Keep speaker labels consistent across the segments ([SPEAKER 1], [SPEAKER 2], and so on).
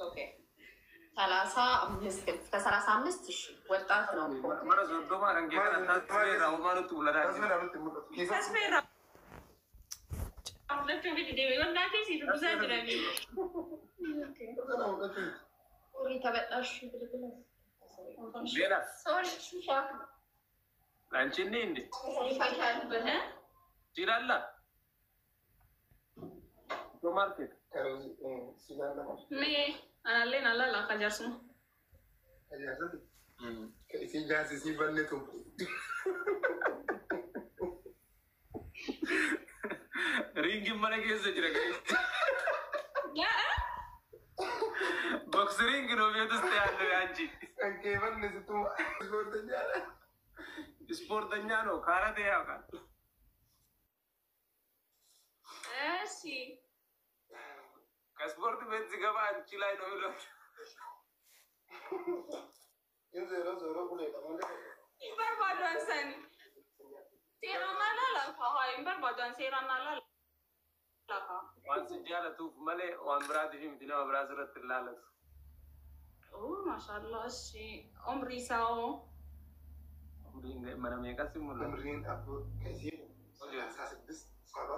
[SPEAKER 1] اوكي 35 ከ35 እሺ ወጣት ነው
[SPEAKER 2] ማለት ነው ማለት ነው ታስቤራ ማለት ነው ታስቤራ አሁን ቪዲዮ ወንዳቴ ሲሉ ብዙ ድራሚ ኦሪ ተበጣሽ ሌላ ሶሪ ሹሻ አንቺ እንዴ ሲላላ ማርኬት me allena la kajarsu
[SPEAKER 3] si gasi si vanne tu
[SPEAKER 2] ringi mana kese jira
[SPEAKER 1] ya
[SPEAKER 2] box ring no vedo ste allo anji
[SPEAKER 3] anche vanne se tu
[SPEAKER 2] sportagna no karate ya kan
[SPEAKER 1] si
[SPEAKER 2] ከስፖርት ቤት ሲገባ አንቺ ላይ ነው ብሎ
[SPEAKER 3] ዞሮ ዞሮ ብሎ
[SPEAKER 1] ይበርባዷን ሰኒ ሴራና ላላፋ ይንበር ባዷን ሴራና ላላፋ
[SPEAKER 2] ዋንስ ጃለቱ መለ ወንብራት ፊም ዲና ወብራዝ ረትላለት
[SPEAKER 1] ማሻአላህ እሺ ዑምሪ ሳው
[SPEAKER 2] ዑምሪ ማነም የቀስም ነው
[SPEAKER 3] ዑምሪን አቡ ከዚ 36 7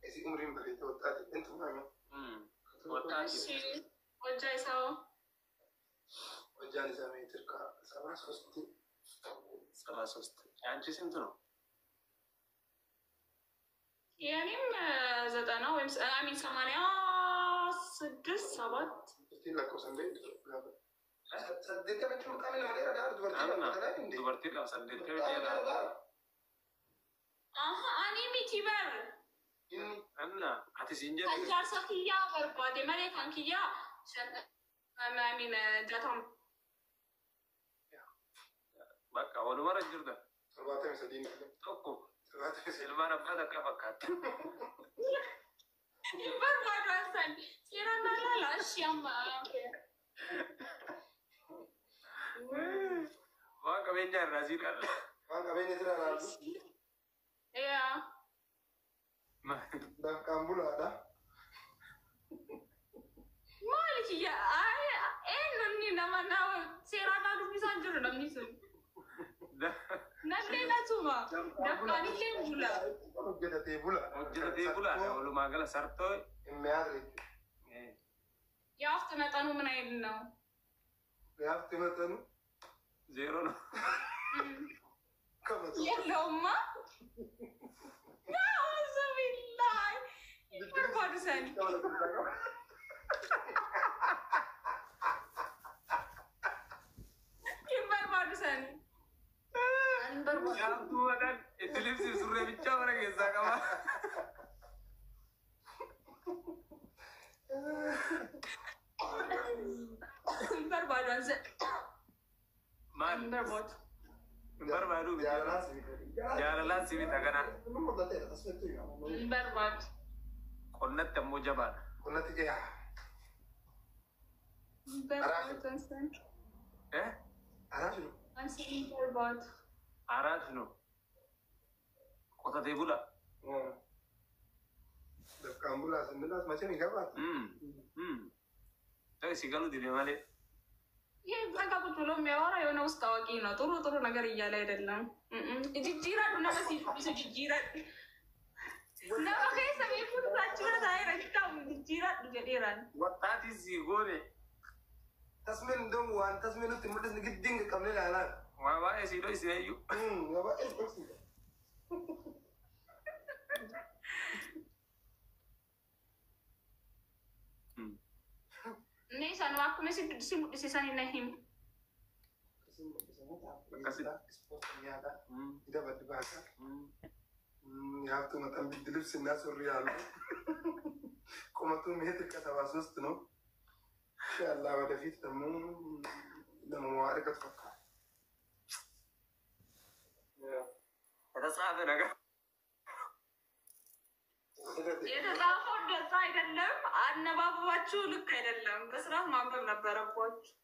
[SPEAKER 3] እዚ ዑምሪን በፊት ወጣት እንት ማሚ
[SPEAKER 1] ወጃይ ሰው
[SPEAKER 3] ወጃይ ሰው ሜትር ከ73
[SPEAKER 2] አንቺ ስንት ነው?
[SPEAKER 1] የኔም 90 ወይም 86 7
[SPEAKER 3] ለኮስ እንደ
[SPEAKER 1] እኔ ሚቲበር
[SPEAKER 2] أنا أتسينجر.
[SPEAKER 1] أجار سخيا بربادة مري كان كيا شن ما من جاتهم.
[SPEAKER 2] بقى أول مرة جرده.
[SPEAKER 3] سبعة مسدين.
[SPEAKER 2] توكو. سلمان أبغى كفكات.
[SPEAKER 1] بربادة أصلا. سيرنا لا شيء ما.
[SPEAKER 2] ما كمين جار رازي كار.
[SPEAKER 3] ما كمين جار رازي.
[SPEAKER 1] Yeah.
[SPEAKER 3] dah kambul ada
[SPEAKER 1] malik ya nonni nama nawa serana du bisa jur namni sun nalle na tuma dakani le bula
[SPEAKER 2] ojjeta tebula wala magala sarto
[SPEAKER 3] meadre
[SPEAKER 1] ያፍት መጠኑ ምን አይል ነው
[SPEAKER 3] ያፍት መጠኑ
[SPEAKER 2] ዜሮ ነው
[SPEAKER 1] የለውማ Perbadusan. Perbadusan.
[SPEAKER 2] Yang tua kan itu lipsi surya bicara orang yang sama.
[SPEAKER 1] Perbadusan.
[SPEAKER 2] Man.
[SPEAKER 1] Perbad.
[SPEAKER 2] Perbadu. Jalan sih kita kena.
[SPEAKER 1] Perbad.
[SPEAKER 2] Konnat temu jaban.
[SPEAKER 3] Konnat ya.
[SPEAKER 1] Perbadusan.
[SPEAKER 3] Arasno.
[SPEAKER 1] Ansin perbad.
[SPEAKER 2] Arasno. Kota tebula.
[SPEAKER 3] Kambula sebenarnya macam ni kawan.
[SPEAKER 2] Tapi sih kalau di mana?
[SPEAKER 1] ይህ ዛጋ ቁጭ ብሎ የሚያወራ የሆነ ውስጥ አዋቂ ነው። ጥሩ ጥሩ ነገር እያለ አይደለም። ጅጅራ ዱና መሲሱ ጅጅራ ነባከ ሰሜቱ ታችራ ታይረካው ጅጅራ ዱጀዴራን
[SPEAKER 2] ወጣት ሲጎኔ
[SPEAKER 3] ተስሜን እንደውም ዋን ተስሜን ትምልስ ንግድንግ ቀምለ ያላ
[SPEAKER 2] ዋባ ሲዶ ሲዩ
[SPEAKER 3] ዋባ ኤክስ
[SPEAKER 1] Ini sana aku masih di sana nahim.
[SPEAKER 3] Kasih exposnya ada. Tidak berbahasa. Ya tu macam bidulus senas real. Como tu meter kata wasus tu no. Insyaallah ada fit temu lama muarek atfakar. Ya.
[SPEAKER 2] Ada sahaja naga.
[SPEAKER 1] የተጻፈው እንደዛ አይደለም። አነባበባችሁ ልክ አይደለም። በስርዓት ማንበብ ነበረባችሁ።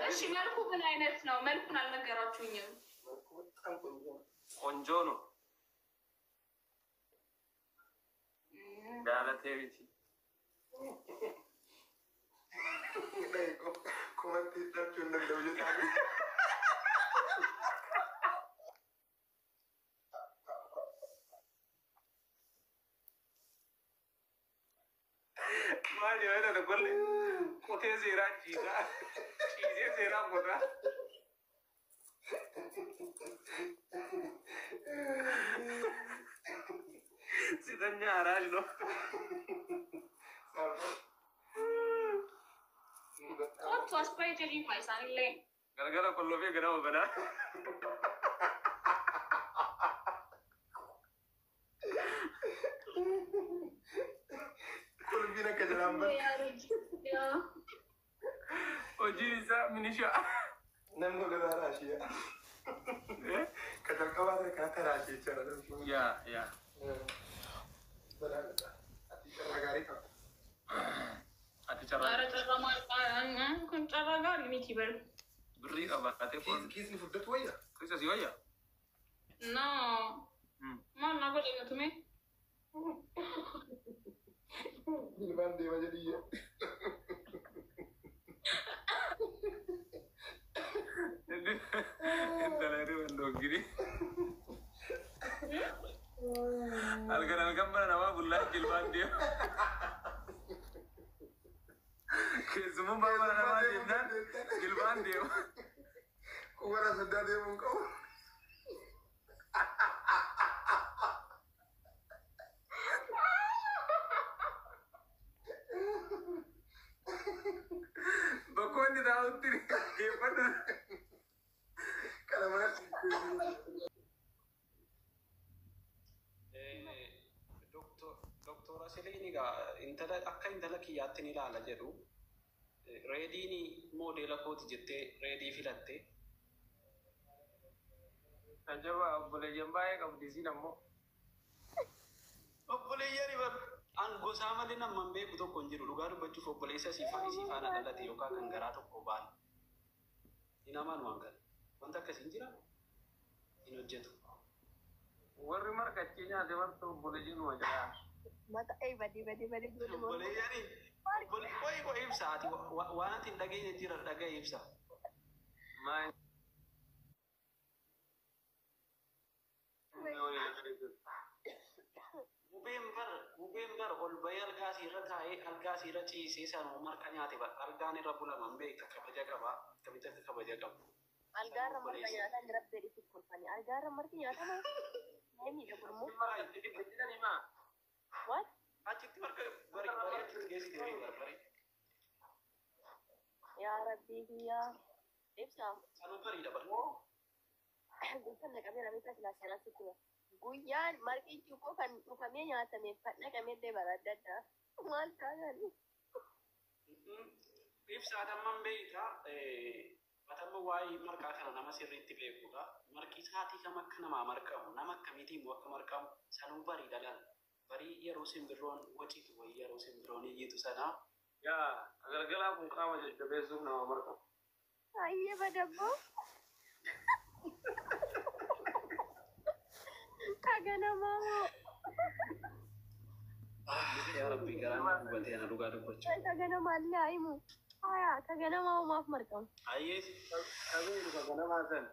[SPEAKER 1] እሺ መልኩ ምን አይነት ነው? መልኩን አልነገራችሁኝም።
[SPEAKER 2] ቆንጆ ነው። ዳለቴ ቤቲ Maali wayi dada golle qotee seeraa ciisaa ciisee seeraa qotaa. Sitanya haraaj no.
[SPEAKER 1] Kottu as bahe jedhii faa isaanillee.
[SPEAKER 2] Galgala kollofee ganama banaa.
[SPEAKER 3] Kolbiin akka jedhaan
[SPEAKER 2] Hojiin isaa minishaa.
[SPEAKER 3] namni ogaa raashiyaa. Ka jalqabaa ta'e kan akka raashii jechaadha.
[SPEAKER 2] Yaa.
[SPEAKER 3] Ati carraa gaarii qaba.
[SPEAKER 2] Ati carraa.
[SPEAKER 1] Gara carraa maal kun carraa gaarii miti bari.
[SPEAKER 2] Birrii qabaatee foon.
[SPEAKER 3] Kiisni furdatu wayya.
[SPEAKER 2] Keessa si wayya.
[SPEAKER 1] No. Maal na godhe nutume?
[SPEAKER 3] Ilmaan deema jedhiyya.
[SPEAKER 2] Intala itu mendogiri. Algan mana nama bulan jilban dia. Semua mana nama jilban dia.
[SPEAKER 3] Kau rasa sedar dia mungkau.
[SPEAKER 2] Bakon di tahu tiri. Gimana?
[SPEAKER 3] Kalau mana?
[SPEAKER 4] Doktor Aseliini intala akka intala kiyyaatti ni ilaala jedhu reediini moodela kooti jettee reedii filatte.
[SPEAKER 2] Ajaba obboleeyyan baay'ee qabdi isiin ammoo.
[SPEAKER 4] Obboleeyyan an gosaa malee namman beeku tokko hin jiru dhugaa dubbachuuf obboleessa isii faana dhalate yookaan kan garaa tokko baane. Hin amanu waan kana. Wanta akkasii hin jira hin hojjetu.
[SPEAKER 2] Warri marqachii nyaate warta obboleeyyan numa jira.
[SPEAKER 5] Mata badi.
[SPEAKER 4] Obboleeyyanii qoy ibsa ati waan ati hin dhageenye jira dhagaye ibsa. Mubeen bar ol bahee algaasiirra taa'ee algaasiirra ciisee sanuu marqa nyaate algaan irra bulaman beekta kabaja qaba akkamitti akka kabaja qabu.
[SPEAKER 5] Algaarra marqa nyaatan dirabbee itti kolfanii algaarra marqi nyaatama. Eenyudha gurmuu? What?
[SPEAKER 4] Achitti marqa bari achitti geessiti bari.
[SPEAKER 5] Yaa rabbii biyyaa ibsa.
[SPEAKER 4] Sanuu bariidha bari.
[SPEAKER 5] Guutaan naqamee rameessa silaasaan asitti bara. Guyyaan marqi cuuqoo kan dhufamee nyaatameef kan naqamee illee bara adda addaa. Maal taa'anii?
[SPEAKER 4] Ibsaa tamman beeyta matamma waa'ee marqaa kana nama sirriitti beekudha. Marqi isaatii kam akka namaa marqamu nama akkamiitii immoo akka marqamu sanuu bariidha laal. Barii yeroo simbirroon waciitu wayii yeroo simbirroon iyyitu sanaa.
[SPEAKER 2] Yaa galgalaa kun qaama jajjabeessuuf nama marqamu.
[SPEAKER 5] Ayyee badabboo. Kaganamaa moo?
[SPEAKER 4] Yaa rabbii garaan hubatee na dhugaa dubbachuu.
[SPEAKER 5] Kaganamaa illee himu. Haa kaganamaa maaf marqamu?
[SPEAKER 4] Ayyee.
[SPEAKER 2] Kabeeru kaganamaa san.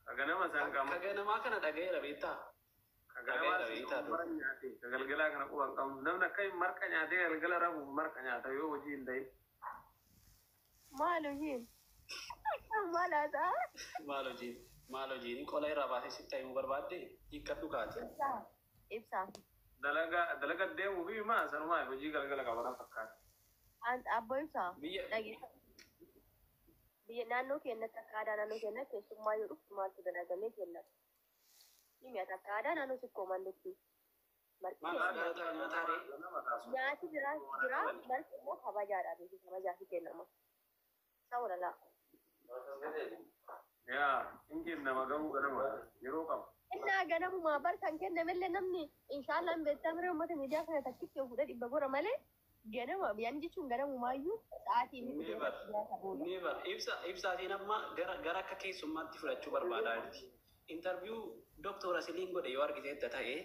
[SPEAKER 2] Kaganama san qaama.
[SPEAKER 4] Kaganamaa kana dhagayeera beektaa?
[SPEAKER 2] Galgalaa kana quban qabu. Namni akka marqa nyaatee galgala rafu marqa nyaata yoo hojii hin ta'in.
[SPEAKER 5] Maal hojiin? Maal haasaa?
[SPEAKER 4] Maal hojiin qola irraa baasee sitti himuu barbaadde hiikkadhu kaati.
[SPEAKER 5] Ibsaa.
[SPEAKER 2] Dalaga deemuu fi maa sanumaa hojii galgala qabatan fakkaata.
[SPEAKER 5] Abbo ibsaa. Biyya naannoo keenyatti akka aadaa naannoo keenyatti keessummaa yoo dhuftu maaltu dalagamee kenna. Nyaata akka aadaa naannoo sikkoo malletti. Nyaati jira marti immoo kabajaadha beeku kabajaa fi kennama. Saawwa laa.
[SPEAKER 2] Yaa inni nama gahuu ganama yeroo qabu.
[SPEAKER 5] Innaa ganamuma bar kan kennamellee namni inshaallah beektaa bira uummata miidiyaa kana takkitti yoo fuudhee dhibba gora malee ganama biyyan jechuun ganamumaayyuu sa'aatii
[SPEAKER 4] Neebar ibsaatiin amma gara akka keessummaatti fudhachuu barbaadaa jirti. Interviyuu Dooktor Aseliin godhe yoo argiteetta ta'ee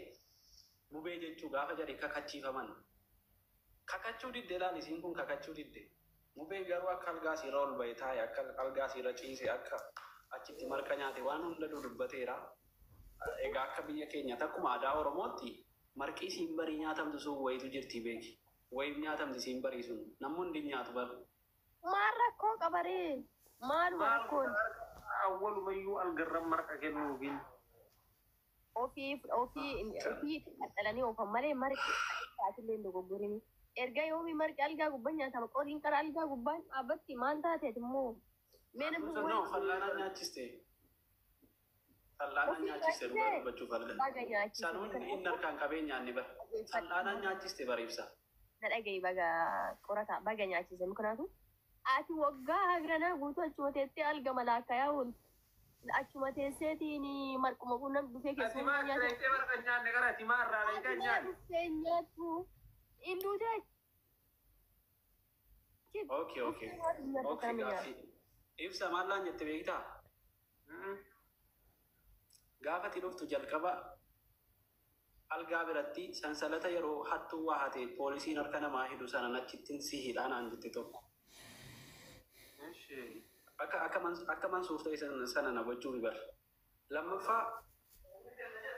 [SPEAKER 4] bubee jechuu gaafa jedhe kakachiifaman. Kakachuu didde laal isiin kun kakachuu didde. Bubee garuu akka algaasiirra ol bahee taa'e akka algaasiirra ciise akka achitti marqa nyaate waan hunda dubbateera. Egaa akka biyya keenyaatti akkuma aadaa Oromootti marqii siin barii nyaatamtu sun wayitu jirti beeki. Wayif nyaatamti siin barii sun namoonni nyaatu bar.
[SPEAKER 5] Maal rakkoo qabaree? Maaluma rakkoon?
[SPEAKER 2] Awwalumayyuu algarran marqa kennuufiin.
[SPEAKER 5] Ofii dhaxalanii oofan malee marqi taatillee dogoggorini. Erga yoomii marqi algaa gubbaa nyaatama qoriin qara algaa gubbaan dhaabbatti maal taateet immoo?
[SPEAKER 4] No, fal'aanaan nyaachiste. Fal'aanaan nyaachiste dhugaa dubbachuuf algaa. Sanuun inni harkaan qabeenyaan ni bara. Fal'aanaan nyaachiste bariibsa.
[SPEAKER 5] Na dhagahi baga qorata baga nyaachise muknaatu. Ati waggaa hagranaa guutuu achuma teessee alga malaakkayaa oolu. Achuma teesseetiin marquma kun namni dhufee keessumaa nyaatu. Induutee.
[SPEAKER 4] Okay. Ibsa maallaan jette beektaa? Gaafa ati dhuftu jalqaba algaa biratti sansalata yeroo hattuu waa hate poolisiin harka namaa hidhu sana achittiin si hidhaanaan jette tokko. Akka mansuurtee sana na gochuun bara. Lammaffaa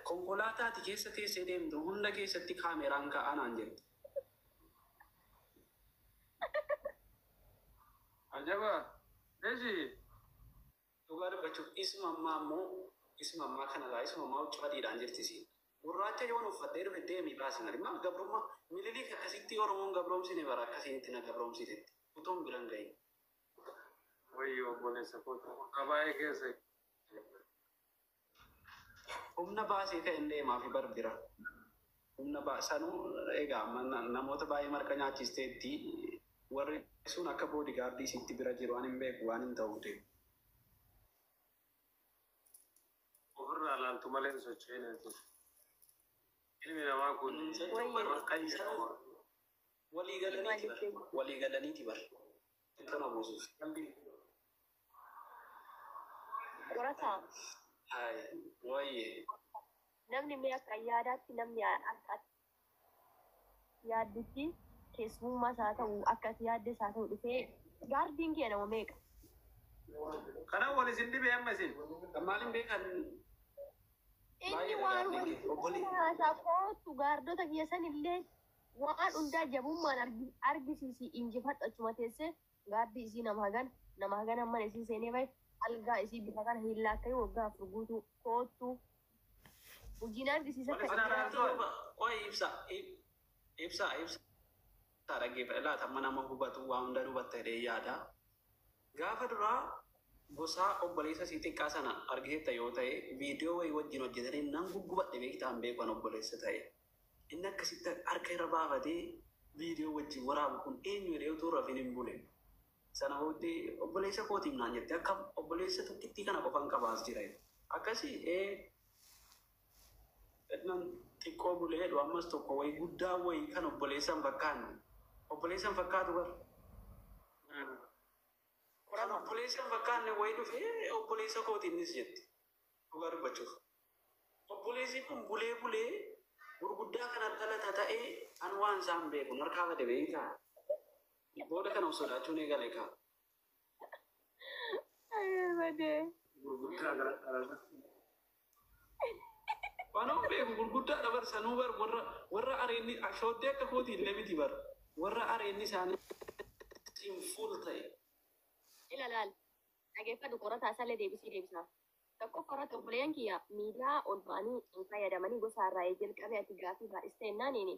[SPEAKER 4] konkolaataa ati keessa teessee deemtu hunda keessatti kaameraan ka'anaan jette.
[SPEAKER 2] Ajaba. Eji.
[SPEAKER 4] Dhugaa dubbachuuf isma ammaa kanarraa isma ammaa huccuu adiidhaan jirtisi. Gurraacha yoo uffadhee dhufe deemii baasina dhimma gabrummaa miliiliif akkasitti Oromoon gabroomsine bara akkasitti na gabroomsitetti utuun biran ga'e.
[SPEAKER 2] Wayyoo obboleessa kootu qabaa'ee keessa.
[SPEAKER 4] Humna baasee ka'een deemaa fi barbira. Humna sanuu egaa namoota baay'ee marqa nyaachisteetti warri sun akka boodigaardii sitti bira jiru waan hin beeku waan hin ta'u deemu.
[SPEAKER 2] Ofirraa laaltu malee hin socho'inati. Ilmi namaa kun
[SPEAKER 4] walii galaniiti bara. Kana buusuuf.
[SPEAKER 5] Qorataa.
[SPEAKER 4] Wayyee.
[SPEAKER 5] Namni mee akka yaadaatti namni akka yaaddutti keessummaas haa ta'u akkati yaaddes haa ta'u dhufee gaardiin kee nama meeqa?
[SPEAKER 2] Kana wal isin dhibee amma isin.
[SPEAKER 4] Maaliin beekan?
[SPEAKER 5] Inni waan haasaa kootu gaardota keessan illee waan hundaa jabummaan argisiisi injifadhu achuma teessee gaardii isii nama hagan amman isii seenee bahe algaa isii bifa kana hin laakkayu waggaa afur guutuu kootu hojiin argisiisa
[SPEAKER 4] ibsa dhaggeeffadha laata amma nama hubatu waa hunda dubatta jedhee yaada. Gaafa duraa gosaa obboleessa si xiqqaa sana argiteetta yoo ta'e viidiyoo wayii wajjin hojjetanii nan guggubadhe beektaan beekan obboleessa ta'e. Inni akkasitti harka irra baafatee viidiyoo wajjin waraabu kun eenyu jedhee utuu rafin hin bule. Sana booddee obboleessa kootiif naan jette akka obboleessa tokkittii kana qofan qabaas jira. Akkasii xiqqoo buleedhu ammas tokko wayii guddaa wayii kan obboleessan fakkaatu bara. Kan obboleessan fakkaanne wayii dhufee obboleessa kootiinis jette. Dhugaa dubbachuuf. Obboleessi kun bulee gurguddaa kana dhalata ta'ee an waan isaan beeku harkaa bade beekaa. Booda kana sodaachuun eegale kaa.
[SPEAKER 2] Gurguddaa gara dhalata.
[SPEAKER 4] Waan beeku gurguddaa dabarsanuu bar warra areenni shoottee akka kootii illee miti bar warra areenni isaanii siin fuul ta'e.
[SPEAKER 5] Ilaalaal dhageeffadhu qorataa isaallee deebisaa. Tokko qorata obboleeyyan kiyya miidiyaa ol ba'anii hin fayyadamanii gosa irraa jalqabee ati gaafii baay'istee naaniini.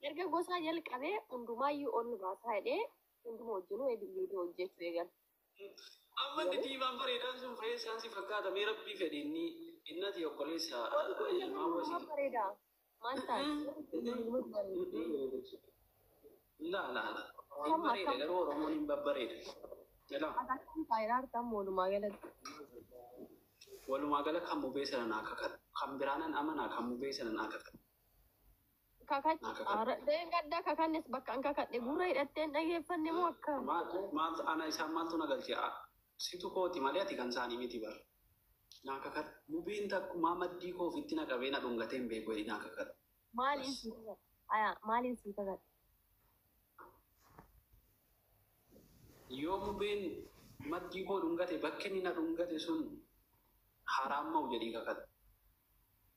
[SPEAKER 5] Erga gosaa jalqabee hundumaayyuu ol baasaa jedhee hunduma wajjinuu viidiyoo hojjechuu eegala.
[SPEAKER 4] Amma inni diimaan bareedaan sun fa'ee isaan si fakkaata mee rabbii fedhe innati obboleessa ilmaa wasii.
[SPEAKER 5] Bareedaa maal taate?
[SPEAKER 4] Laa. Hin bareeda garuu Oromoon hin babbareeda.
[SPEAKER 5] Akkaan faayidaa argamu walumaa galatti.
[SPEAKER 4] Walumaa gala kan mubee sana naa kakadha. Kan biraanan amanaa kan mubee sana naa kakadha.
[SPEAKER 5] Gaddaa kakannes bakka an kakadhe gurra hidhatteen dhageeffanne moo akka?
[SPEAKER 4] Ana isaan maaltu na galche? Situ kooti malee ati kan isaanii miti bara. Naa kakadha. Mubeen takkumaa maddii koo ofitti na qabee na dhungatee hin beeku naa kakadha.
[SPEAKER 5] Maaliin sii kakadha?
[SPEAKER 4] Yoo mubeen maddii koo dhungate bakki inni na dhungate sun haraam ma'u jedhii kakadha.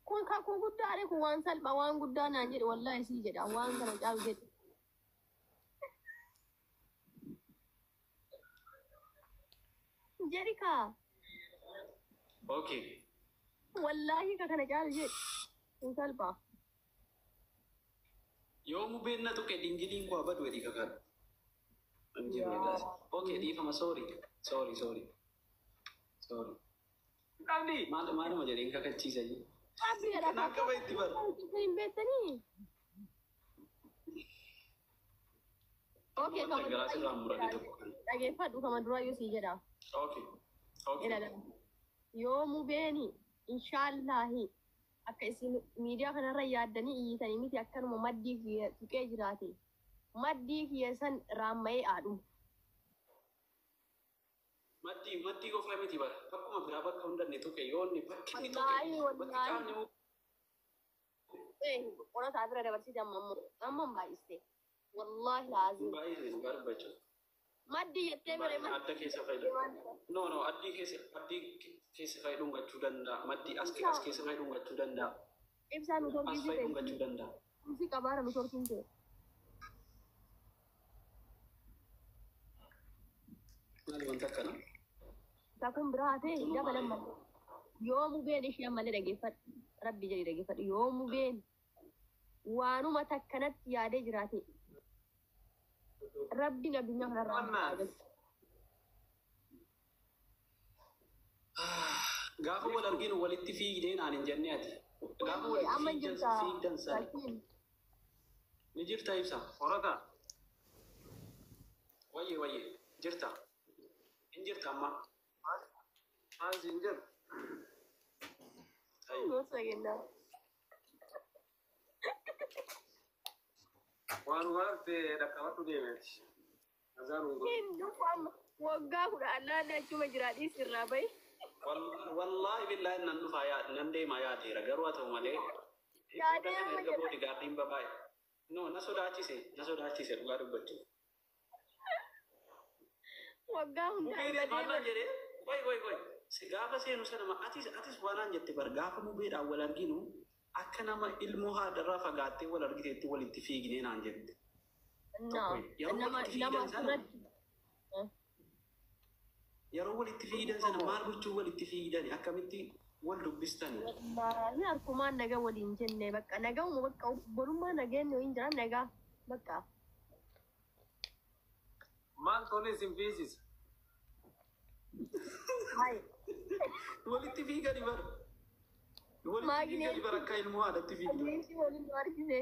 [SPEAKER 5] Kun kakuu guddaadha kun waan salphaa waan guddaa naan jedhe wallahi sii jedha waan kana caalu jedhe. Jedhi kaa.
[SPEAKER 4] Okay.
[SPEAKER 5] Wallahi ka kana caalu jedhe. Kun salphaa.
[SPEAKER 4] Yoo mubeen na tuqe dingiliin koo abadu edii kakadhu. Okay, dhiifama sorry. Maaluma jedheen kakachiisa jiru. Kanaa qaba itti bara.
[SPEAKER 5] Hin beektanii. Okay,
[SPEAKER 4] Garaa sirraan muranii tokko kan.
[SPEAKER 5] dhageeffadhu kama duraayyuu sii jedha.
[SPEAKER 4] Okay.
[SPEAKER 5] Yoo mubeeni inshaallahi akka isin miidiyaa kanarra yaaddanii iyyitanii miti akkanuma maddii kiyya tuqee jiraate maddii kiyya san raammayee aadhu.
[SPEAKER 4] Maddii qofa miti bara. Bakkuma biraa bakka hundanne tuqe yoo inni bakki inni
[SPEAKER 5] Wallaahi
[SPEAKER 4] tuqe bakki qaamni
[SPEAKER 5] qorataa bira dabarsite amman baay'iste. Wallaahi laazim.
[SPEAKER 4] baay'ee barbaachisu.
[SPEAKER 5] Maddii jettee bira
[SPEAKER 4] Adda keessa fayyadamu. No, addii keessa fayyadamuun gachuu danda'a. Maddii as keessa fayyadamuun gachuu danda'a.
[SPEAKER 5] ibsaa nu
[SPEAKER 4] As
[SPEAKER 5] torkii
[SPEAKER 4] fayyadamuun
[SPEAKER 5] jirre.
[SPEAKER 4] gachuu danda'a.
[SPEAKER 5] Kumsi qabaara nu torkiin jire.
[SPEAKER 4] Maali wanta akkana?
[SPEAKER 5] Takun biraa ta'e dabalan malee. Yoo mubeen ishee malee dhageeffadhu. Rabbi jedhi dhageeffadhu. Yoo mubeen waanuma takkanatti yaadee jiraate. Rabbiin addunyaa kanarraa
[SPEAKER 4] Gaafa wal arginu walitti fiigdeen aan hin jenne ati. Gaafa walitti fiigdan sana. Ni jirta ibsa.
[SPEAKER 2] Horata.
[SPEAKER 4] Wayye. Jirta. Hin jirta amma.
[SPEAKER 2] Maal siin jedhu? Waan waarte dhaqqabadhu deemeeti.
[SPEAKER 5] waggaa kudha allaanni achuma jiraadhii sirraa bahi.
[SPEAKER 4] Wallahi billahi nan dhufa nan deema yaadeera garuu haa ta'u malee.
[SPEAKER 5] Yaadee amma
[SPEAKER 4] erga boodi gaardiin babaa'e. No, na sodaachise dhugaa dubbachuu.
[SPEAKER 5] waggaa hundaa
[SPEAKER 4] Mubeedis maal jedhee? Qoy. Gaafa seenu sana atis waanaan jette bar gaafa mubeedhaan wal arginu akka nama ilmoo haadharraa fagaattee wal argiteetti walitti fiignee naan jette. Yeroo walitti fiidan sana maal gochuu walitti fiidan akkamitti wal dubbistani?
[SPEAKER 5] Wallaahi harkumaan nagaa waliin jenne bakka nagauma bakka borummaa nageenye waliin jiran nagaa bakka.
[SPEAKER 2] Maal tolee isin fiisisa?
[SPEAKER 4] Walitti fiigani bar. Walitti fiigani bar akka ilmoo haadhatti fiigdu.
[SPEAKER 5] Adeemsi waliin nu argise.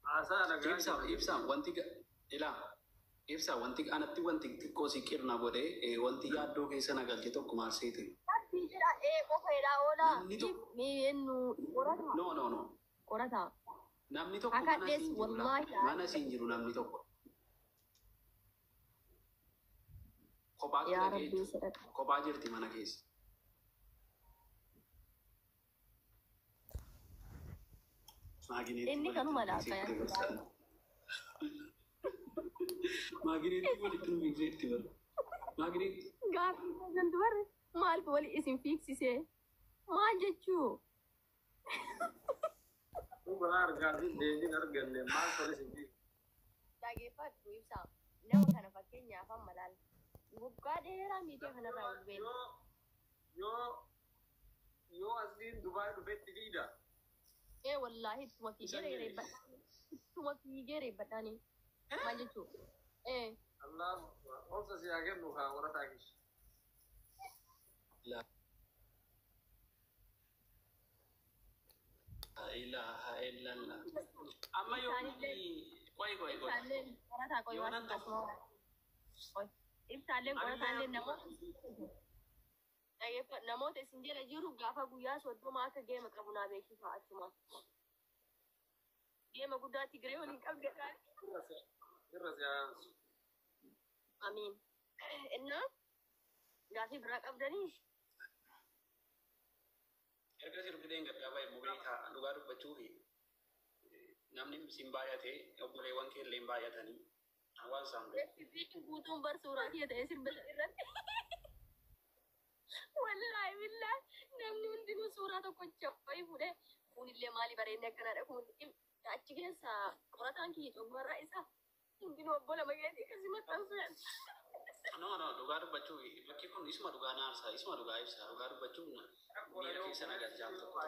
[SPEAKER 2] Haasaa dhagaa.
[SPEAKER 4] Ibsaa wanti anatti wanti xiqqoo si qirna godhee wanti yaaddoo keessa nagalche tokko maal seete?
[SPEAKER 5] Abbii jira qofeedhaa oolaa. Mi'eennu qorata.
[SPEAKER 4] No.
[SPEAKER 5] Qorata.
[SPEAKER 4] Namni tokko mana siin jiru namni tokko. Kophaa jirti mana keessa.
[SPEAKER 5] Inni kanuma laata
[SPEAKER 4] Maagineetti walitti nu fiigseetti bara. Maagineetti.
[SPEAKER 5] Gaaffii kan dubarre maaltu wali isin fiigsisee? Maal jechuu?
[SPEAKER 2] Dhugaa argaa fi deebiin arganne maal tolee isin fiisisa?
[SPEAKER 5] Dhageeffadhu ibsaa. Nama kana fakkeenyaaf amma laala. Waggaa dheeraa miidiyaa kanarraa ol beela.
[SPEAKER 2] Yoo asliin Dubaay dhufetti fiida.
[SPEAKER 5] Wallaahi ittuma fiigee reebbadhaanii. Maal jechuu?
[SPEAKER 2] Allah obsa si haa kennu haa warataa kishi.
[SPEAKER 4] La ilaha illallah. Amma yoo qoy. Yoonan tokko.
[SPEAKER 5] Ibsaalleen qorataallee namoota isin jala jiru gaafa guyyaa soddoma akka geema qabu naa beeksisaa achuma. Geema guddaa Tigiree waliin qabde taate.
[SPEAKER 2] Irra siyaansu.
[SPEAKER 5] Amiin. Innaa gaafii biraa qabdanii.
[SPEAKER 4] Erga sirbideen gaddaa baay'ee mubeetaa dhugaa dubbachuu fi namni sin baay'atee obboleewwan keellee hin baay'atanii waan saamne.
[SPEAKER 5] Fiikin guutuun bar suuraa kiyya ta'ee sirba irratti. Wallaahi billaahi namni hundinuu suuraa tokkocha wayii fuudhee kunillee maali bareedne akkanadha kun achi keessa qorataan kiyya xumurraa isaa hundinuu obbo lama geetii akkasii maxxansu.
[SPEAKER 4] No, dhugaa dubbachuu bakki kun isuma dhugaa naarsaa isuma dhugaa ibsa dhugaa dubbachuun miira keessa nagarjaa tokko.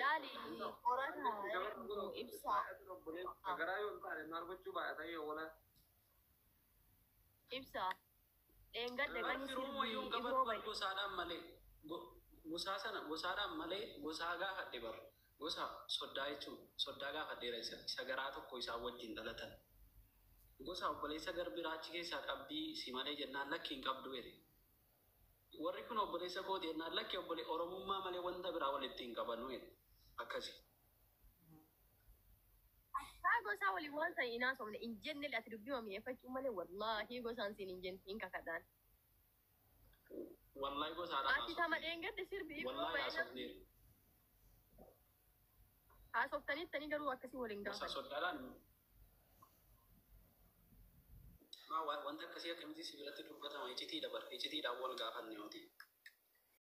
[SPEAKER 5] Laali qorataa ibsaa. Ibsaa. Dheengadde kan
[SPEAKER 4] Firoomayyuun qabatu gosaadhaan malee gosaa sana gosaadhaan malee gosaa gaafadhe bar gosa soddaa jechuun soddaa gaafadheera isa garaa tokko isaa wajjin dhalatan. Gosa obboleessa garbiraa achi keessaa qabdii si malee jennaan lakki hin qabdu jedhe. Warri kun obboleessa kooti jennaan lakki obbolee Oromummaa malee wanta biraa walitti hin qabannu jedhe. Akkasi.
[SPEAKER 5] Haa gosaa waliin waan ta'e inaa somne hin jenne ati dubbii mi'eeffachuu malee wallaahi gosaan siin hin jenne hin kakadhaan.
[SPEAKER 4] Wallaahi gosaadhaan
[SPEAKER 5] ati tama dheengadde sirbi
[SPEAKER 4] wallaahi haasofneeru.
[SPEAKER 5] Haasoftaniittanii garuu akkasii waliin
[SPEAKER 4] Gosa
[SPEAKER 5] gaafatu.
[SPEAKER 4] soddaadhaan wanta akkasii akkamitti si biratti dubbatama icitiidha bar icitiidhaan wal gaafanne yooti.